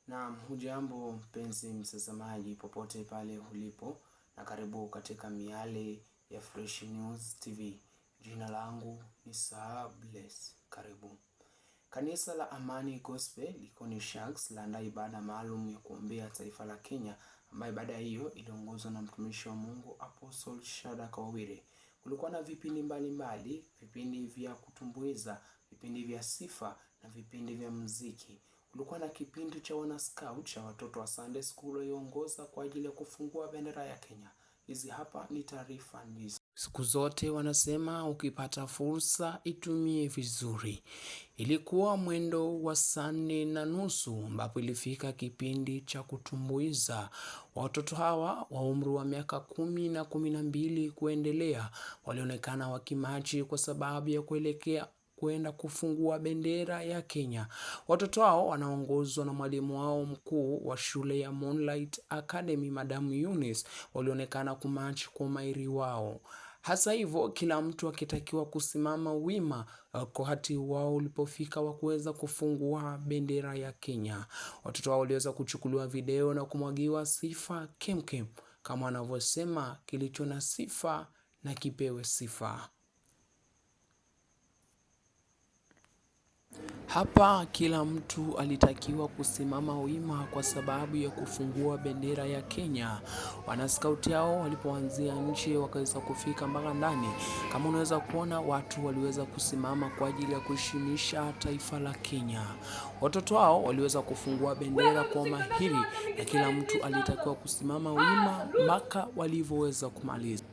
Na hujambo mpenzi mtazamaji popote pale ulipo, na karibu katika miale ya Fresh News TV. Jina langu ni Sir Bless. Karibu. Kanisa la Amani Gospel Likoni Sharks laandaa ibada maalum ya kuombea taifa la Kenya, ambayo ibada hiyo iliongozwa na mtumishi wa Mungu Apostle Shadrack Owire. Kulikuwa na vipindi mbalimbali, vipindi vya kutumbuiza, vipindi vya sifa na vipindi vya muziki. Kulikuwa na kipindi cha wana scout cha watoto wa Sunday School walioongoza kwa ajili ya kufungua bendera ya Kenya. Hizi hapa ni taarifa hizi. Siku zote wanasema ukipata fursa itumie vizuri. Ilikuwa mwendo wa saa 4:30 ambapo ilifika kipindi cha kutumbuiza. Watoto hawa wa umri wa miaka 10 na 12 kuendelea walionekana wakimachi kwa sababu ya kwenda kufungua bendera ya Kenya. Watoto hao wanaongozwa na mwalimu wao mkuu wa shule ya Moonlight Academy, Madam Eunice, walionekana kumachi kwa mairi wao. Hasa hivyo, kila mtu akitakiwa kusimama wima wakati wao ulipofika wa kuweza kufungua bendera ya Kenya. Watoto hao waliweza kuchukuliwa video na kumwagiwa sifa kemkem, kama wanavyosema, kilicho na sifa na kipewe sifa. Hapa kila mtu alitakiwa kusimama wima kwa sababu ya kufungua bendera ya Kenya. Wanaskauti hao walipoanzia nje wakaweza kufika mpaka ndani. Kama unaweza kuona, watu waliweza kusimama kwa ajili ya kuheshimisha taifa la Kenya. Watoto hao waliweza kufungua bendera kwa mahiri na kila mtu alitakiwa kusimama wima mpaka walivyoweza kumaliza.